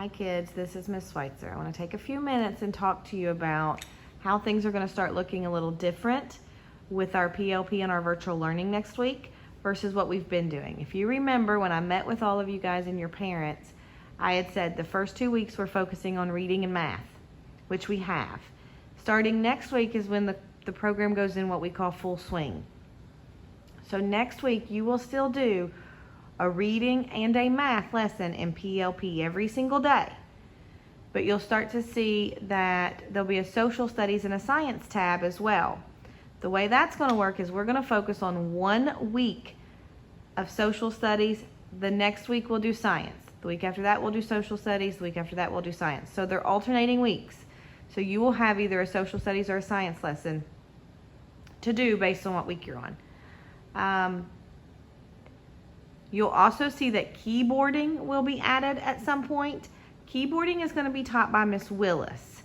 Hi kids, this is Miss Schweitzer. I want to take a few minutes and talk to you about how things are going to start looking a little different with our PLP and our virtual learning next week versus what we've been doing. If you remember when I met with all of you guys and your parents, I had said the first 2 weeks we're focusing on reading and math, which we have. Starting next week is when the program goes in what we call full swing. So next week you will still do a reading and a math lesson in PLP every single day. But you'll start to see that there'll be a social studies and a science tab as well. The way that's going to work is we're going to focus on 1 week of social studies. The next week we'll do science. The week after that we'll do social studies. The week after that we'll do science. So they're alternating weeks. So you will have either a social studies or a science lesson to do based on what week you're on. You'll also see that keyboarding will be added at some point. Keyboarding is going to be taught by Miss Willis.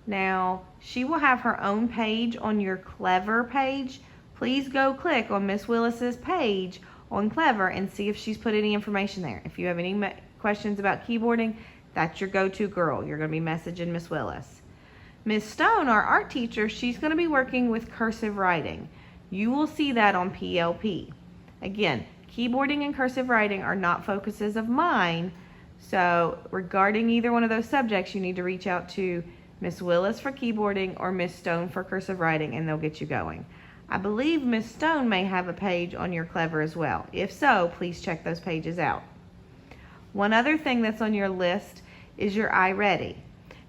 Now, she will have her own page on your Clever page. Please go click on Miss Willis's page on Clever and see if she's put any information there. If you have any questions about keyboarding, that's your go-to girl. You're going to be messaging Miss Willis. Miss Stone, our art teacher, she's going to be working with cursive writing. You will see that on PLP. Again, keyboarding and cursive writing are not focuses of mine, so regarding either one of those subjects, you need to reach out to Miss Willis for keyboarding or Miss Stone for cursive writing, and they'll get you going. I believe Miss Stone may have a page on your Clever as well. If so, please check those pages out. One other thing that's on your list is your iReady.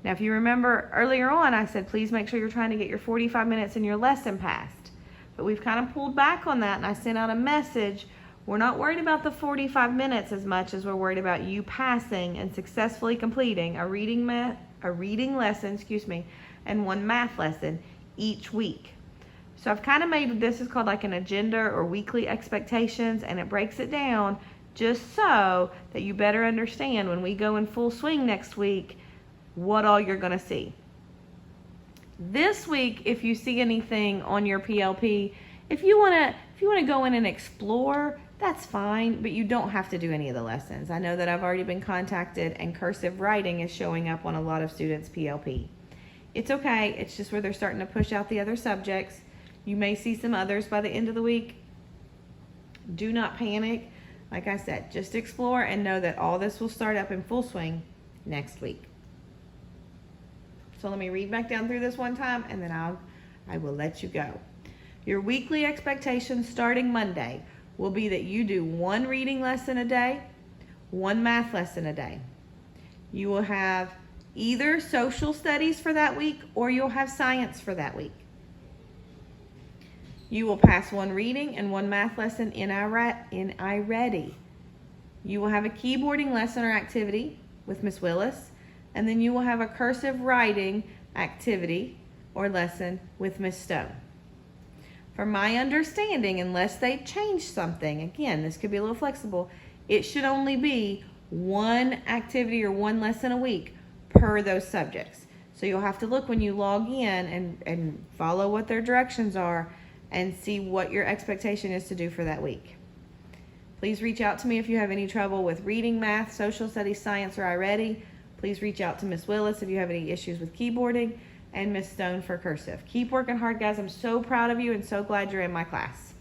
Now, if you remember earlier on, I said please make sure you're trying to get your 45 minutes in your lesson passed. But we've kind of pulled back on that, and I sent out a message. We're not worried about the 45 minutes as much as we're worried about you passing and successfully completing a reading lesson, and 1 math lesson each week. So I've kind of made this is called like an agenda or weekly expectations, and it breaks it down just so that you better understand when we go in full swing next week what all you're going to see. This week, if you see anything on your PLP, if you want to go in and explore, that's fine, but you don't have to do any of the lessons. I know that I've already been contacted and cursive writing is showing up on a lot of students' PLP. It's okay, it's just where they're starting to push out the other subjects. You may see some others by the end of the week. Do not panic. Like I said, just explore and know that all this will start up in full swing next week. So let me read back down through this one time and then I will let you go. Your weekly expectations starting Monday will be that you do 1 reading lesson a day, 1 math lesson a day. You will have either social studies for that week or you'll have science for that week. You will pass 1 reading and 1 math lesson in iReady. You will have a keyboarding lesson or activity with Miss Willis, and then you will have a cursive writing activity or lesson with Miss Stone. From my understanding, unless they change something, again, this could be a little flexible, it should only be 1 activity or 1 lesson a week per those subjects. So you'll have to look when you log in and follow what their directions are and see what your expectation is to do for that week. Please reach out to me if you have any trouble with reading, math, social studies, science, or iReady. Please reach out to Miss Willis if you have any issues with keyboarding, and Miss Stone for cursive. Keep working hard, guys. I'm so proud of you and so glad you're in my class.